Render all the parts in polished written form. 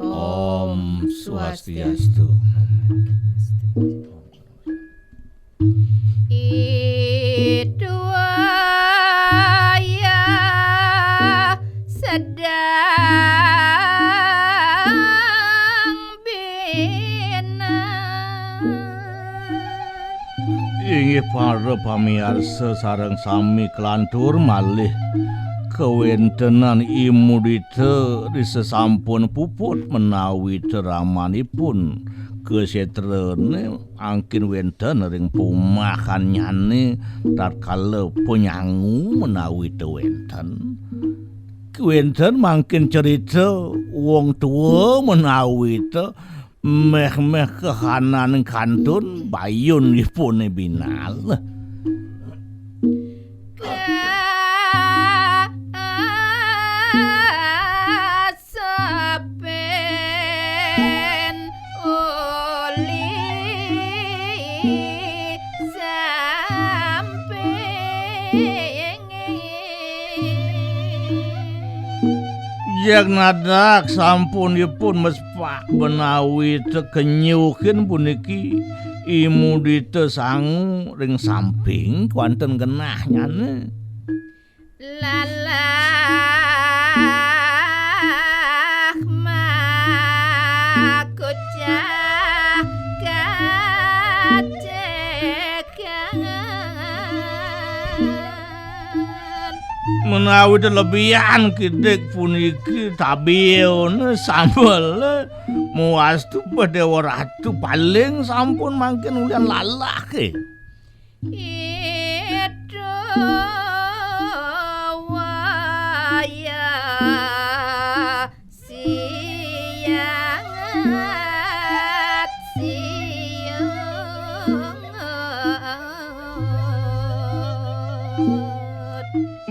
Om Swastiastu. Idwaya sedang bina. Inggih para pamirsa sareng sami kelantur malih kewentenan imudita disesampun puput menawi teramanipun kesetrene angkin wenten ring pumakanyane tatkala penyangu menawi tewenten wenten mangkin cerita wong tua menawi meh-meh kehanan kantun bayun dipun binal Jak nadak sampunipun mespak menawi tekenyuhin puniki imudita sangu ring samping wonten genahnyane lalah makocah menawi lebihan kidik puniki tabiun sambel muastu Dewa Ratu paling sampun mangkin ulian lalah ke itu waya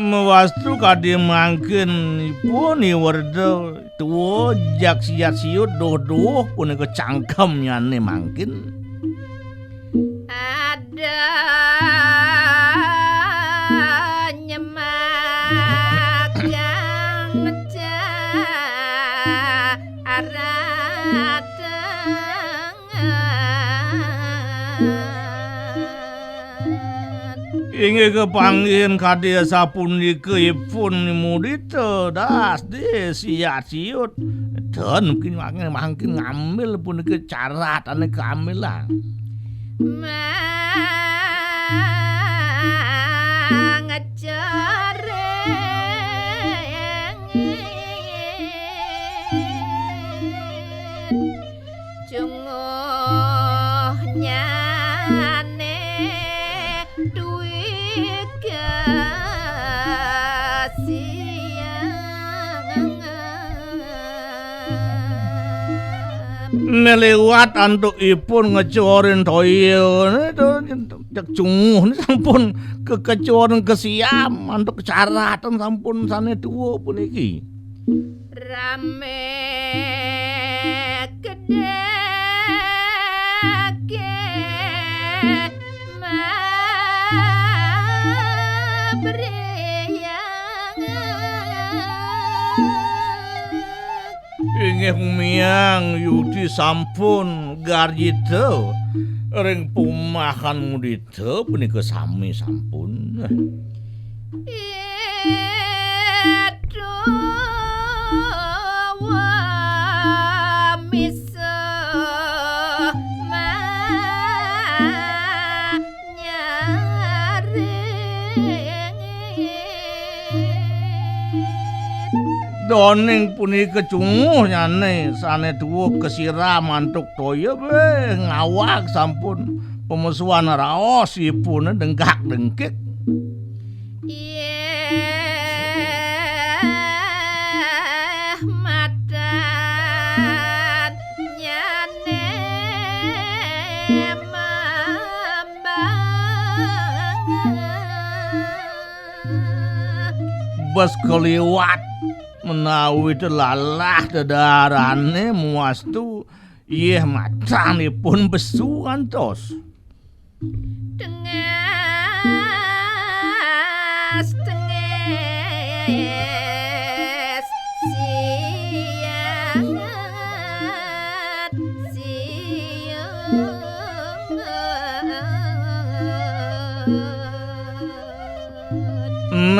mewastu kadhe mangkin pun iwerda tuwa jak siat-siut doh-doh punika cangkem nyane mangkin ada nyemakan inggih kepanggihan kadhe sapunika ipun mudita das de siat-siut dan mangkin ngambil punika caratane kamilan melewat antukipun ngecorin toyo cek cunguh sampun kekecorin kesiam antuk caratan sampun sane tuwa puniki rame gede inggih miang yudi sampun garjita ring pumakan mudita punika sami sampun doning punika cunguh nyane sane tuwa kesiram antuk toya be ngawak sampun pemesuan raosipun dengkak-dengkik matan nyane bas keliwat menawi lalah dedarane muastu yeh macanipun besu antos dengan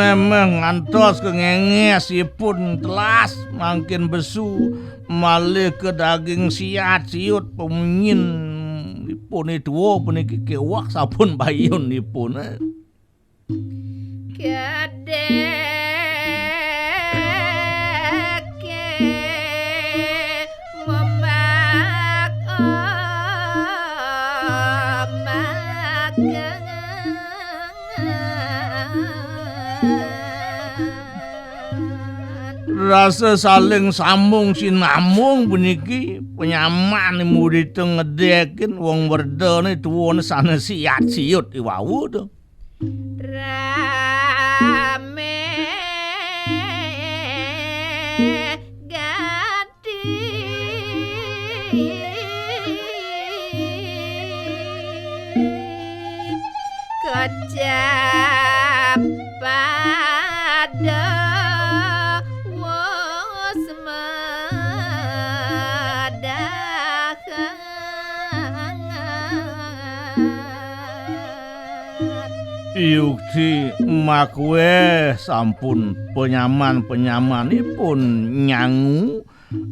Memang ngantos kengengesipun telas makin besu malih ke daging siat siut pemungin nipun itu puniki kewak sampun bayun nipun. Rasa saling sambung sinamung puniki penyaman murid ngedekin wong werdene tuwone sanes siat siut iwau to. Rame gati kecap pada Yukti makwe sampun penyaman-penyamanipun nyangu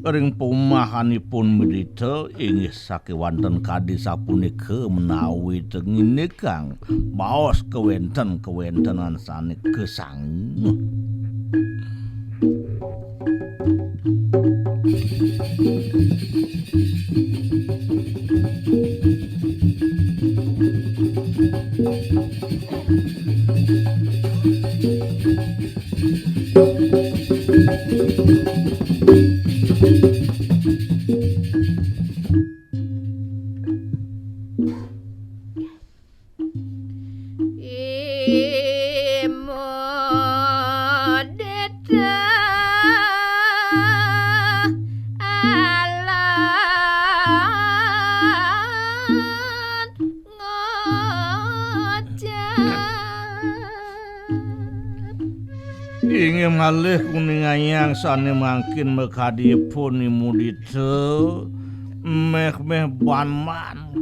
ring pumahanipun medita inggih sakewanten kadi sapunika menawi tengene kang baos kewenten-kewentenan sane gesang. Ingin malih kuningayang sane mangkin mekadipun imudita meh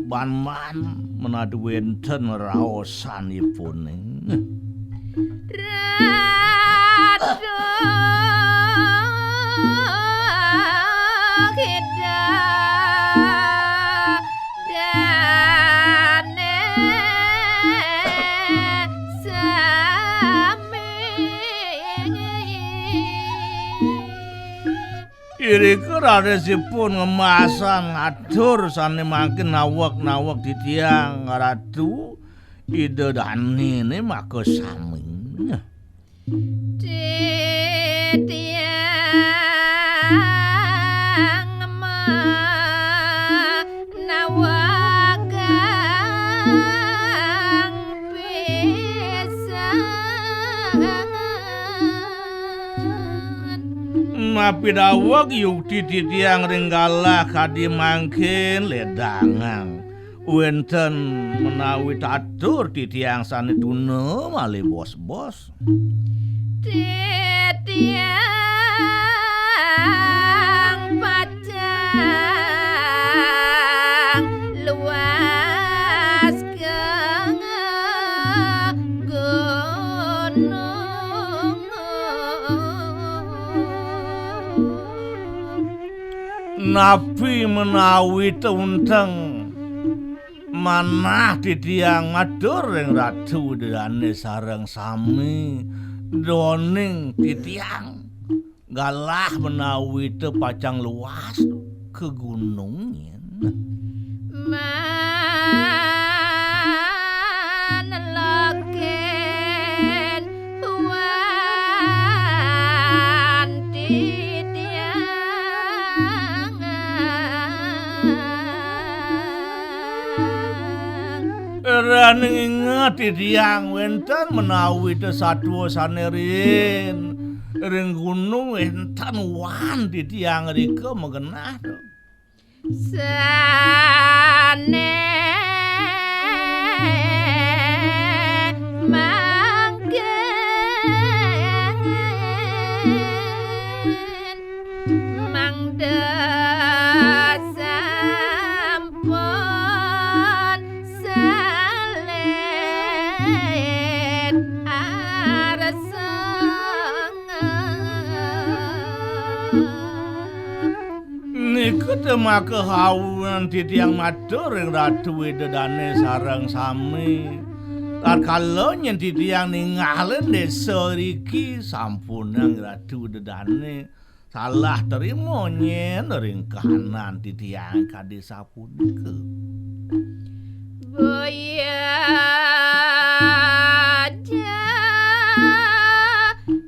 banman menadu wenten raosanipun. Rado kita dane Iri keradesipun ngemasan ngatur sane mangkin nawak titiang ratu ide dani ini maka saming. Titiang menawagang pisang Napi dawag yukti titiang ringgalah kadi mangkin ledangan. Wenten menawi tatur titiang sane tuna malih bos-bos. Titiang pacang luas gunung Napi menawi tunteng manah titiang matur ring ratu dane sareng sami doning titiang galah menawi teu pacang luas ke gunung yen. Manloken wan titiang Raning inget titiang wenten menawi teu satwa sanerin ring gunung wenten wan titiang rika megenah to. Sane mangke maka hawunan titiang matur ing Ratu Widodane sareng sami. Tatkala yen titiang ningalen desa iki sampun Ratu Widodane salah terima nyen ring kahanan titiang kadesa punika. Boya aja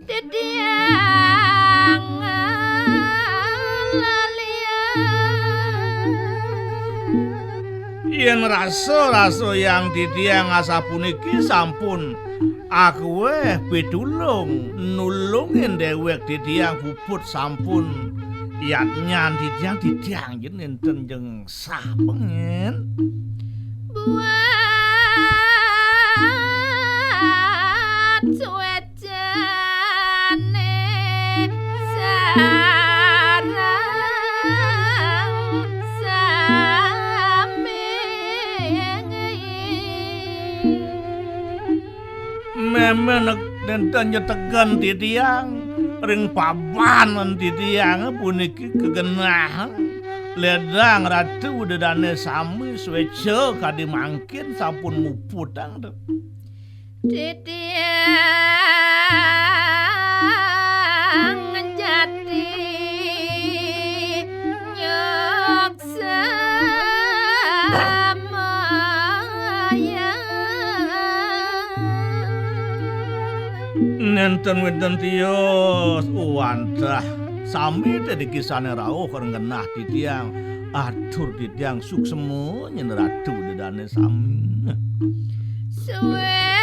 titiang yen raso-raso yang titiang asapuniki sampun aku pitulung nulungin dewek titiang puput sampun yatnyan titiang yen enten jeung sapengen buat suwecane sarang memenek nenten nyetegan titiang ring pabanan titiang puniki kegenah ledang Ratu Widodane sami swece kadimangkin sampun muputang titiang jati nyoksa nenten wenten tios uwantah sami tadi kisane rawuh kengenah titiang atur titiang suksemo nyen Ratu Widodane sami suwecane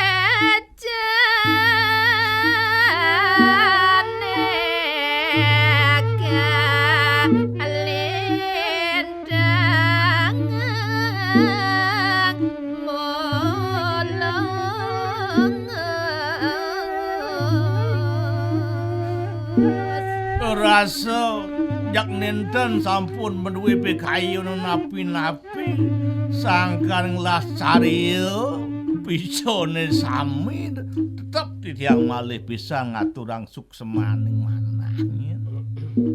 kalendang rasa jak nenten sampun menduwe pikayon napi-napi sangkan las cariyo pisone sami tetep titiang malih bisa ngaturang suksemaning manahnya boneka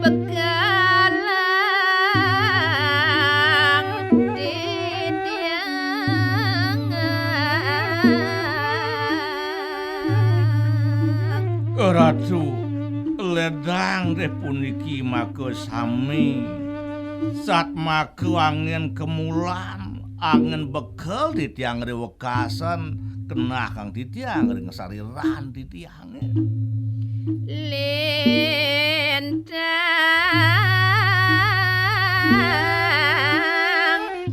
bekalang titiang Ratu ledang deh puniki maka sami saat maka angin kemulan angin bekal titiang rewekasan kenah kang titiang ring sariran titiange lintang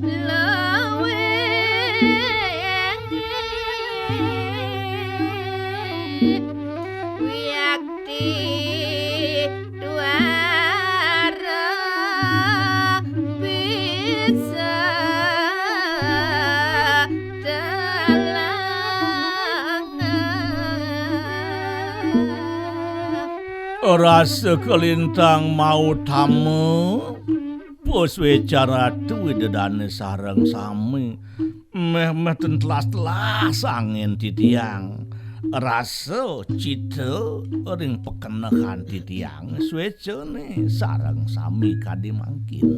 leweng wiakti duara bisa rasa kelintang mau tamu pusweca Ratu Widodane sareng sami meh telas angin titiang rasa cita ring pekenehan titiang swecane sareng sami kadimangkin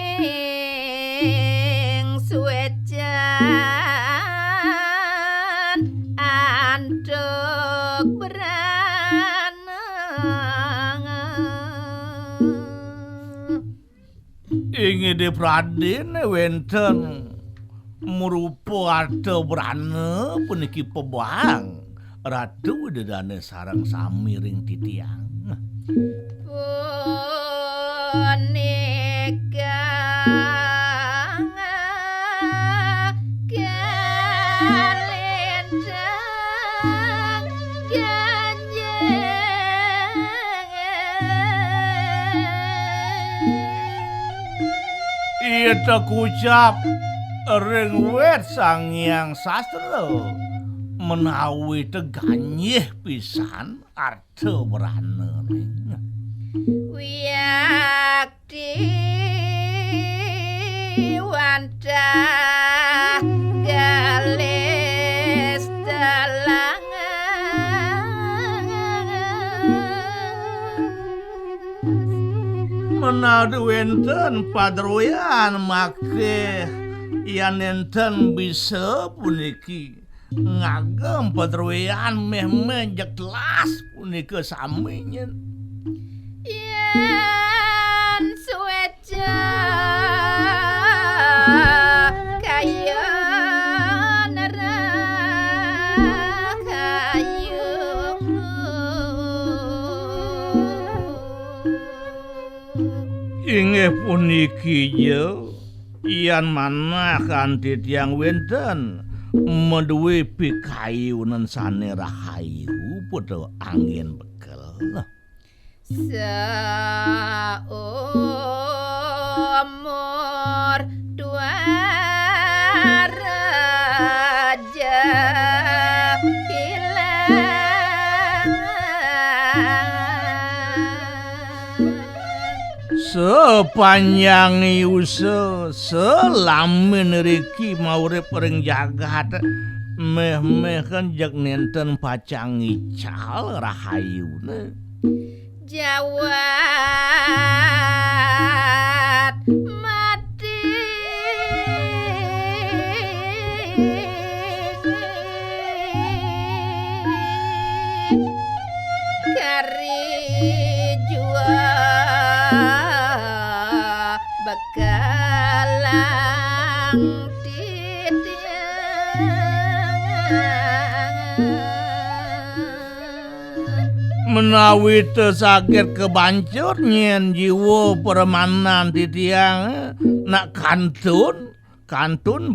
yaning suwecan anduk beranang ingin dipradine wenten merupa arta berana puniki pebang Ratu Widodane sareng sami ring titiang boneka kalendang ganjeng ieu teh kucap ring wet Sang Hyang Sastra menawi teh ganyih pisan arteu berana. Wiakti wanta galis menawi wenten padroyan make yen enten bisa puniki ngagem padroyan meh-meh jelas punika sami nyen. Yen suweca kaya inggih puniki yo yen manah kanthi tiyang wenten menduwe pikayunan sane rahayu padha angin bekel. Seumur dua raja sepanjang usaha selamin riki maurip ring jagat meh-meh kan jak nenten pacang ical rahayune jawat mati kari jua bekalang menawi teu saged kebancur nyen jiwa permanan titiang nak kantun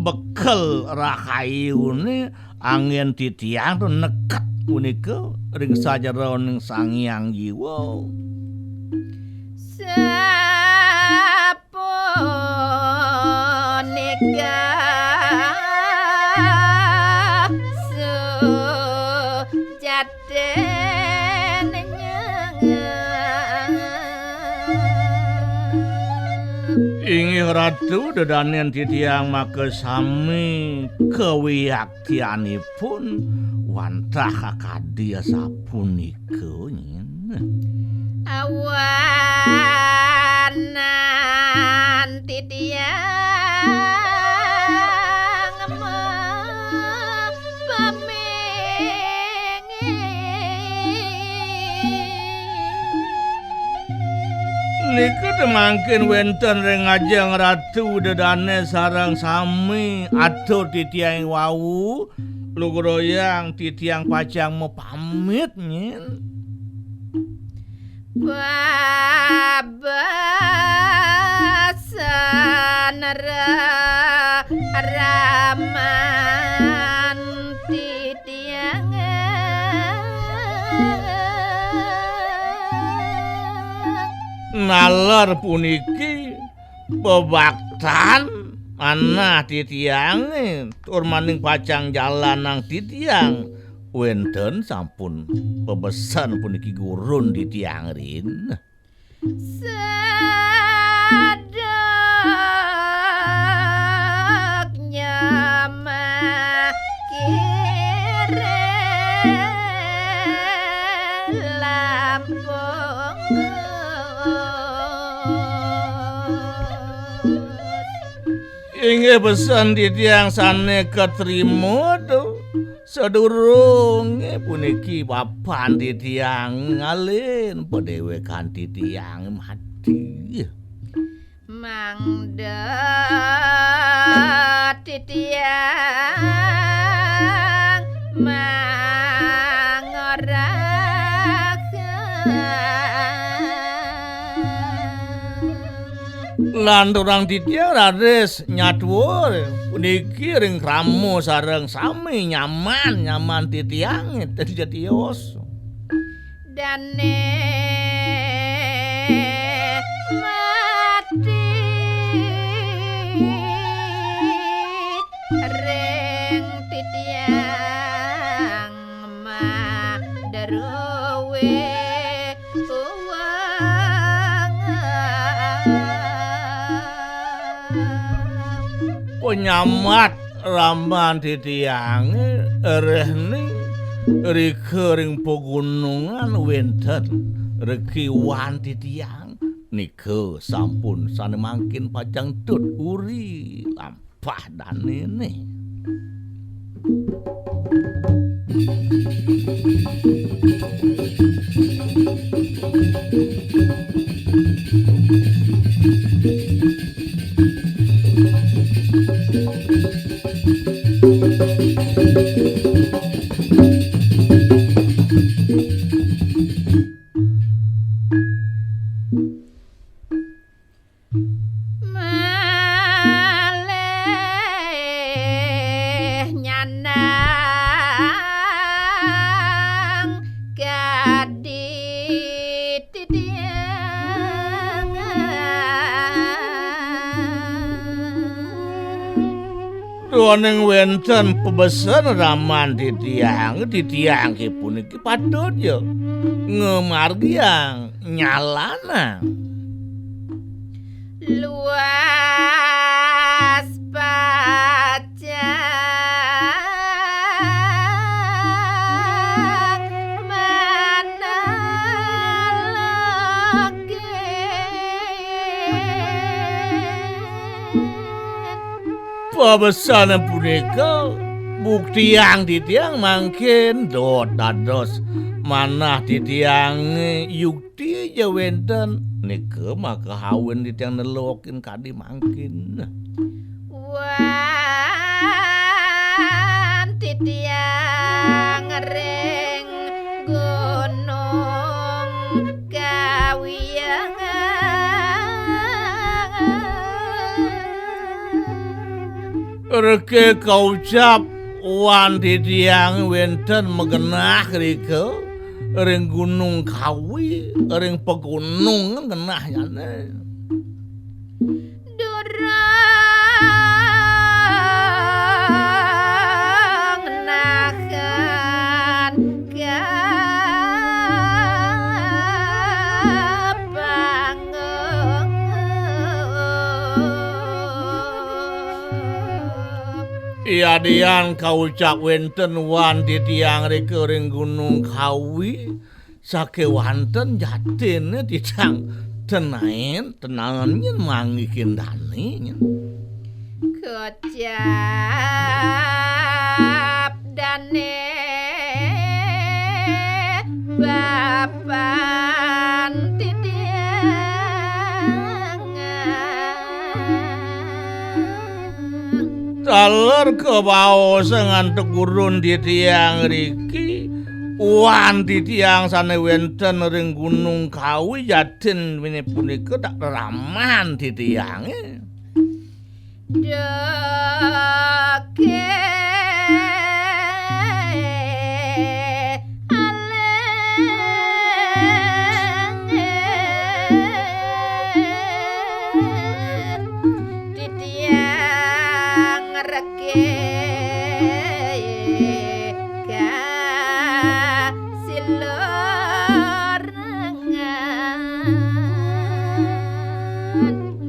bekel rahayune angin titiang tu neket punika ring sajero ning Sang Hyang Jiwa. Sapunika sujaten inggih ratu dedanen titiang make sami kewiyaktianipun wantah kadya sapunika nyen. Awanan titiang niku temangkin wenten ring ajeng ratu dedane sareng sami atur titiang wau lugroyang titiang pacang mau pamit nyen. Babasan raman titiang nalar puniki bebaktan ana titiang tur maning pacang jalan nang titiang wenten sampun pebesan puniki gurun titiang rin sadaknya makire lampung inggih pesan titiang sane ketrimo tuh sedurunge puniki papan titiang ngalin pedewe kan titiang mati mangda titiang lan orang titiang raris nyatuur puniki ring kramu sareng sami nyaman titiang terjadi os dane mati jerowe penyamat ramban titiang erehni rikering pegunungan wenten rekiwan titiang nike sampun sane mangkin pajang tut uri lampah dan ini maleh nyanang kadit tiang Doning wenten pebesen raman titiang ki puniki patut yo ngemargiang nyalana luas pacang mana pebesanan punika bukti yang titiang mangkin dot dados manah titiang yukti ya wenten nike maka hawen titiang nelokin kadi mangkin wan titiang ring gunung kawiyangan reke kaucap wan titiang wenten megenah rike ring gunung kawi ring pegunungan genah yane durang nakan kapangeng iadian kaucap wenten wan titiang rike ring gunung kawi sake wanten jatine titiang tenaen tenangannya mangikin dani kocap dane bapan titiangan taler ke bawah ngantuk gurun titiang riki wan titiang sane wenten ring gunung kawi jatin wini punika tak raman titiange doke titiang reke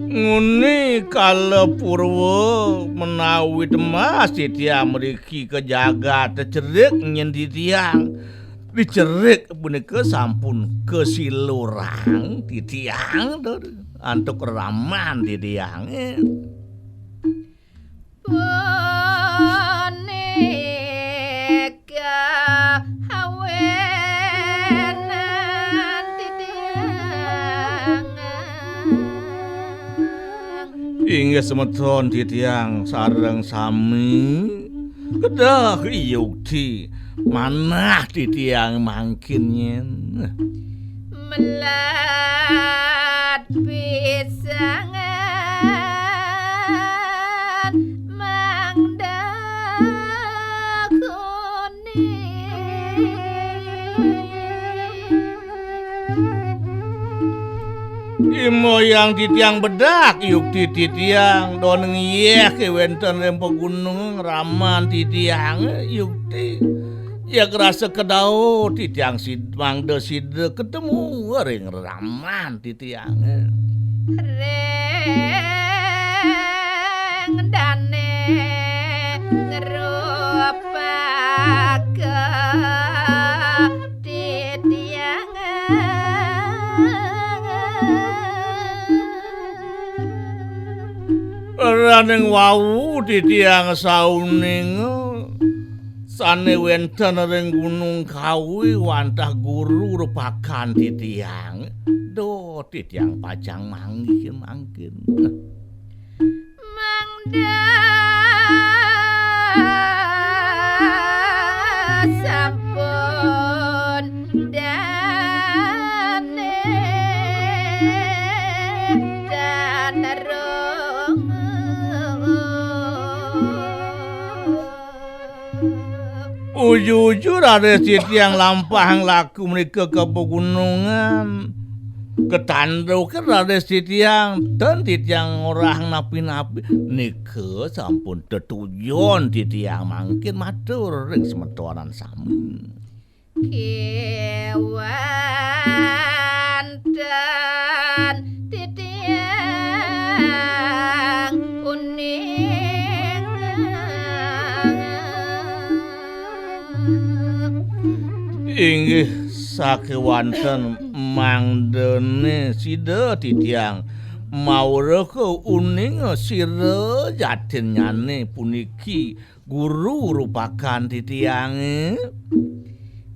nguni kala purwa menawi demas titiang mriki kejaga tecerik nyen titiang dicerik punika sampun kesilurang titiang antuk raman titiange boneka hawenan titiang inggih semeton titiang sareng sami kedah yukti manah titiang mangkin yen melat pisangan mangdakoni moyang titiang bedak yukti titiang doneng yeh ke wenten rem pegunung raman titiang yukti Ya kerasa kedau titiang mangde side ketemu ring raman titiang. Reng dane ngerupake titiang Raneng wau titiang sauning sane wenten ring Gunung Kawi wantah guru rupakan titiang. Do titiang pajang mangkin mangda sampun dane danarung Ujur ada titiang lampah laku mereka ke pegunungan ketandau kan ada titiang dan titiang orang napi-napi nika sampun tetujon titiang mangkin matur ring semetoran sami kewan dan titiang uning inggih sakewanten mangdene sida titiang maure ke uning sira jatin nyane puniki guru rupakan titiang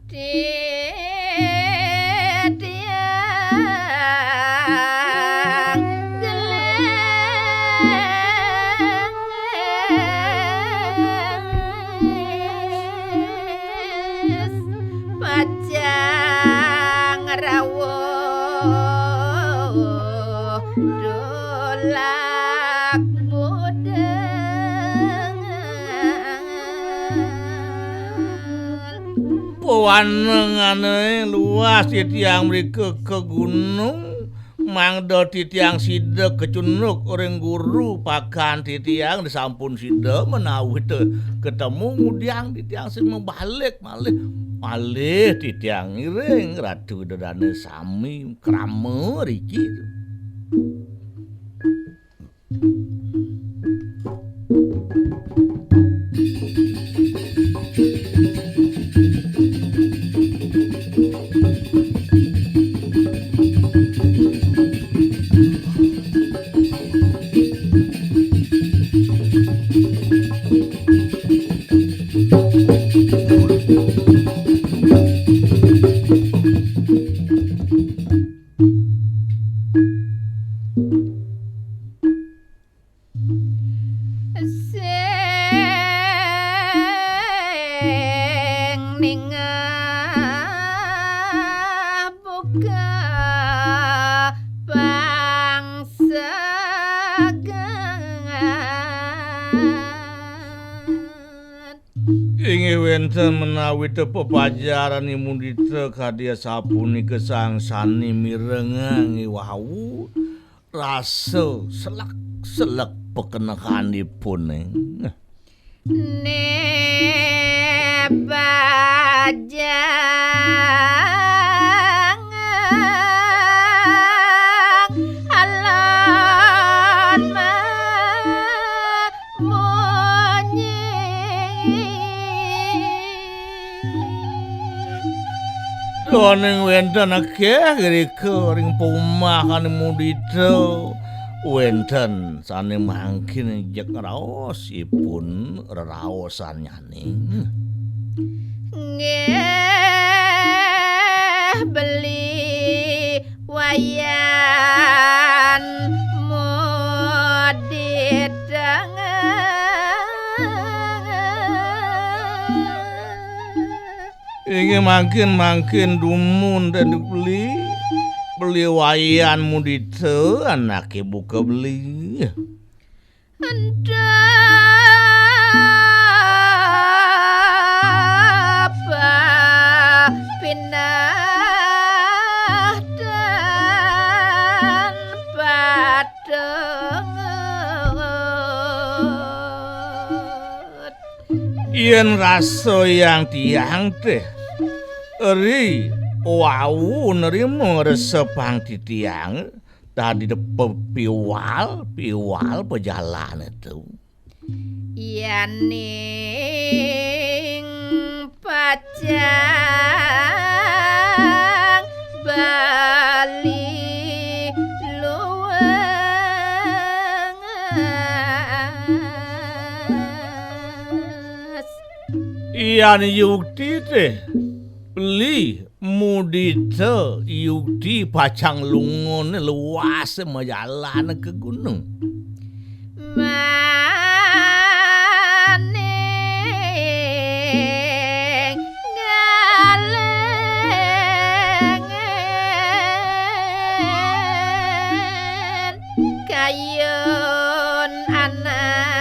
titiang geles pajang rawuh dolak mudeng pewanengane luas titiang mriko ke gunung mangda titiang sida kecunuk orang guru pakan titiang disampun sida menawi ketemu mudiang titiang sing membalik malih titiang iring Ratu Widodane sami krama riki. Menawi pepajaran imundita kadia sapuni kesangsani mirengang wau rasa selak pekenakanipun ne pajang alon Doning wenten akeh rika ring pomah kan mudita wenten sane mangkin jek raosipun reraosan nyaning. Nggih beli wayan modidang Inge mangkin dumun dan beli wayan mudita anak ibu kebeli. Anda apa pinah dan padenget Yen rasa yang tiang teh eri wau nerimo resepang titiang tadi depe piwal pejalan itu. Yaning pacang bali luwengas. Iyan yukti teh beli mudita yukti pacang lungon luas majalan ke gunung. Maning galengen kayun anake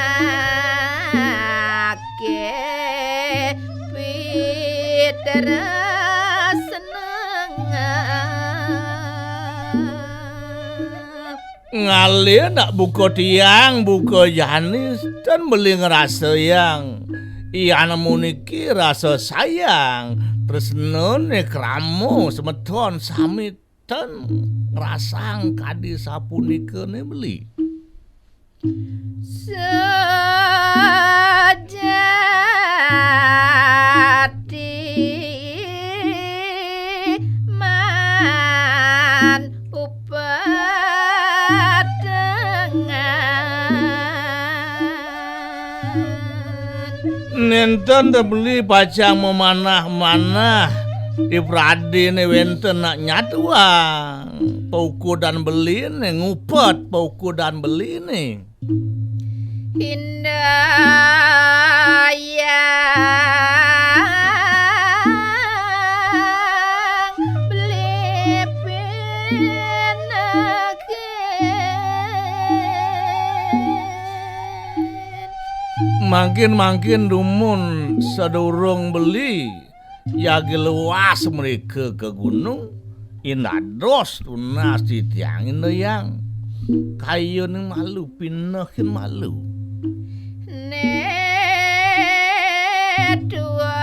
pitera Ngalir nak buka tiang, buka janis dan beli ngerasa yang iana muniki rasa sayang terus none kramo semeton samitan ngerasang kadi sapunika ne beli sejati man nenten beli pacang memanah-manah di pradine wenten nak nyatuang pauku dan beli ne ngupet pauku dan beli ne indah yang beli makin dumun sedurung beli ya geluas mereka ke gunung inados tunas di tiang yang kayu ning malu pinahin malu ne dua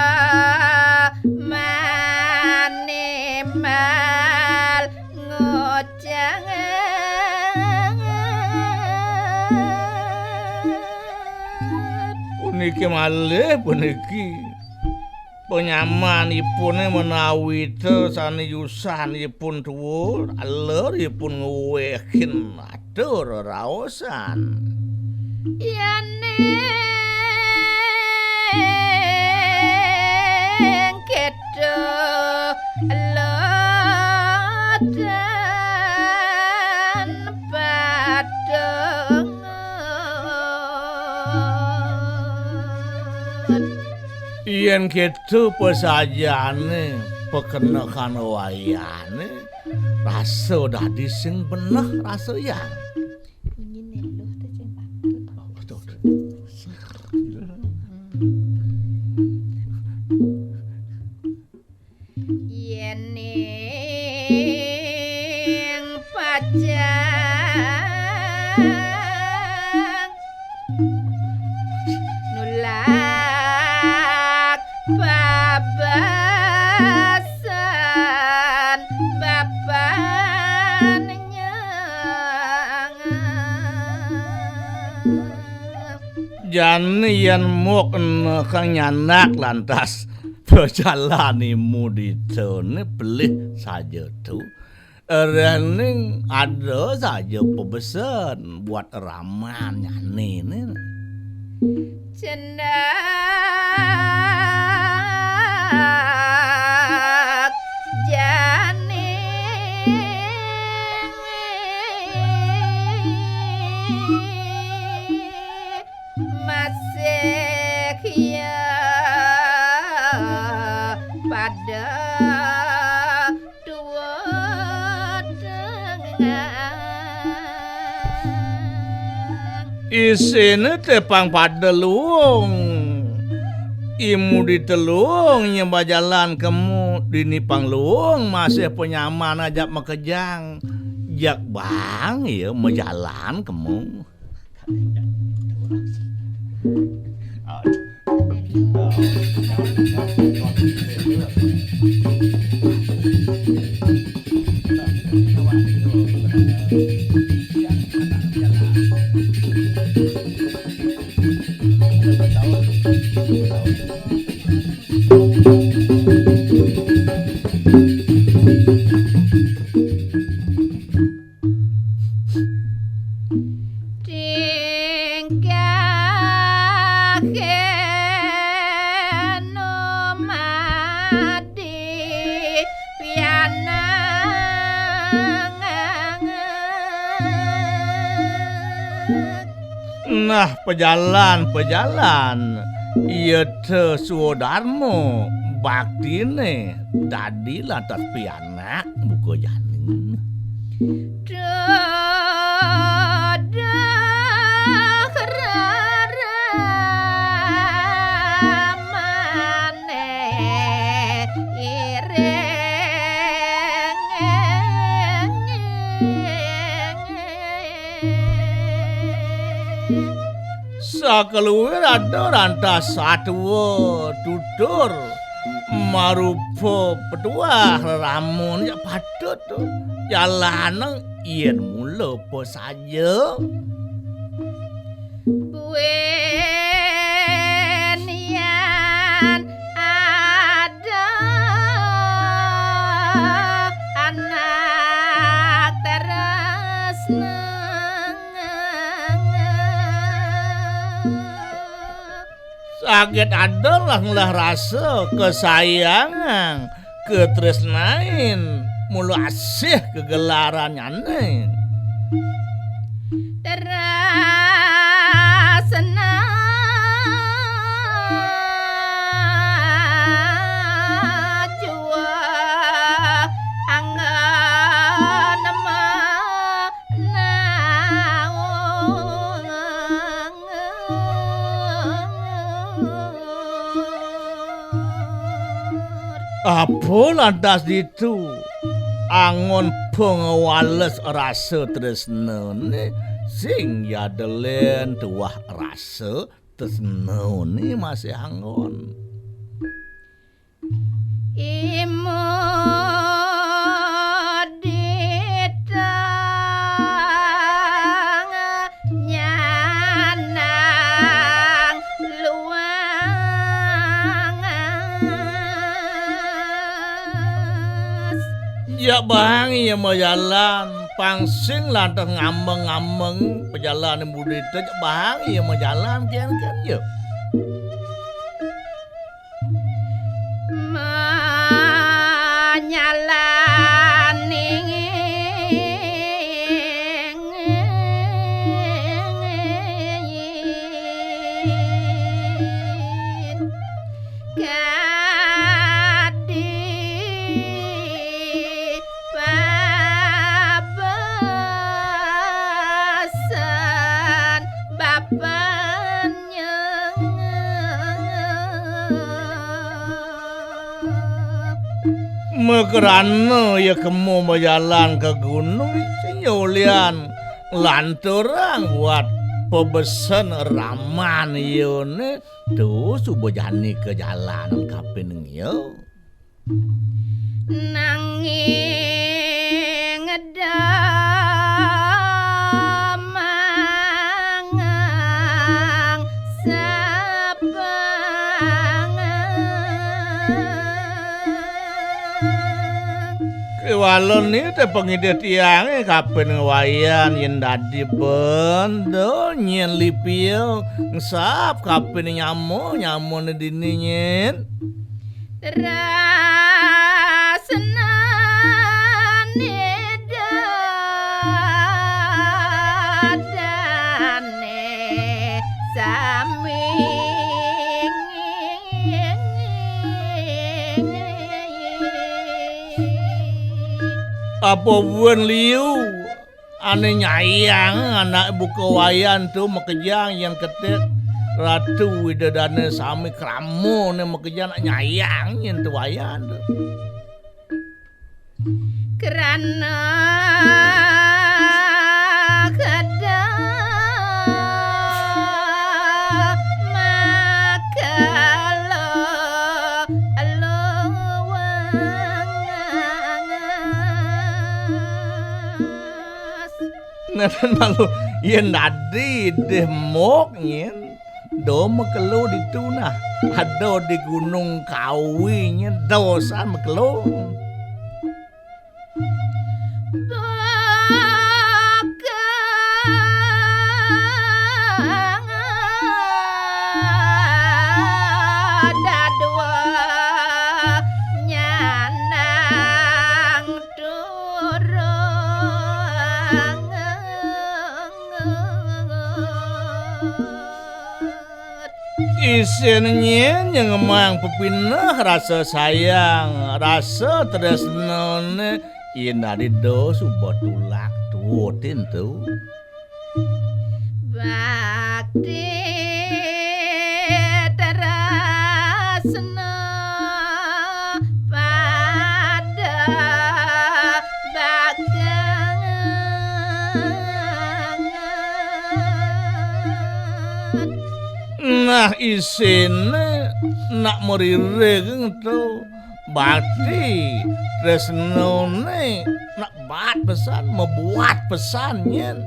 manimal ngocang puniki malih puniki penyamanipun menawi sani yusanipun dhuwur aleripun nguwehin atur raosan yaning kedo lodan padang yen gitu pesajane pekenekan wayane rasa dadi sing beneh rasa yang yening pacang nulak babasan bapaknya jane yen mok kang nyanak lantas perjalanimu ditone belih saja tuh rening ada saja pebesan buat raman nyane ne cendak jane masih ya pada dua dengan isine tepang padelung imu ditelung nyembah jalan kemu dinipang luung masih penyaman ajak mekejang jak bang ya mejalan kemu tingkah keno madi pianang. Nah, pejalan ieu teu sudarmo baktine tadi lantas pianak buka janing. Dadah raramane ireng. Sakeluwer ada rantas satwa tutur marupa petuah ramun ya patut jalan yen mula apa saja. Buenian ada anak tresna. Sakit adalah lah rasa kesayangan ketresnain mulu asih kegelarannya nih. Terasna jua angga nama Apa lantas itu angon pengawales rasa tresna ni sing yadelen tuah rasa tresna ni masih angon. Imoditang nyanang luangas. Ya bang ya mau jalan pangsing lantas ngambeng-ngambeng perjalanan budita bang ya mau jalan kan ya. Mekerana ya kamu mau jalan ke gunung senyolian lanturang buat pebesan raman yone tuh subuh jani ke jalanan kapin yo nanging damangang walon ni teh pengide tiang kapen wayan yen dadi bendo nyen lipio ngesap kapen nyamo dini nyen rasna dadane sami apa buan liu ane nyayang anak buka wayan tu makejang yang ketik ratu widadane sami kramo ne makejang nyayang yang tu wayan tu kerana kada makal Neten malu yen tadi demok nyen do mekelo di tuna ado di Gunung Kawi nyen dosan mekelo isinnya yang emang pepinah rasa sayang rasa tresnone ina dido subotulak tuotin tuh bakti terasna pada bagangan. Nah isine nak merireng tuh bakti tresnone nak bat pesan membuat pesannya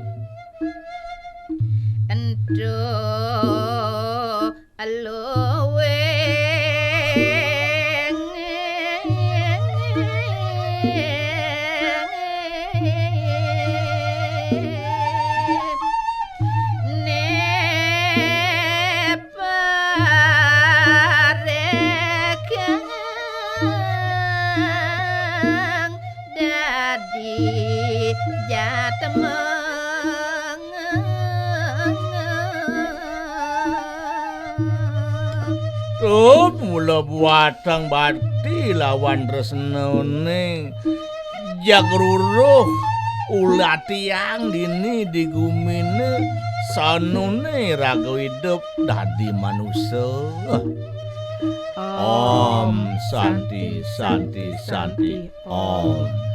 Ento alowe tuh mula buatang bakti lawan tresnone jagruruh ulah tiang dini digumine sanune raga hidup dadi manusia Om Santi Santi Santi Om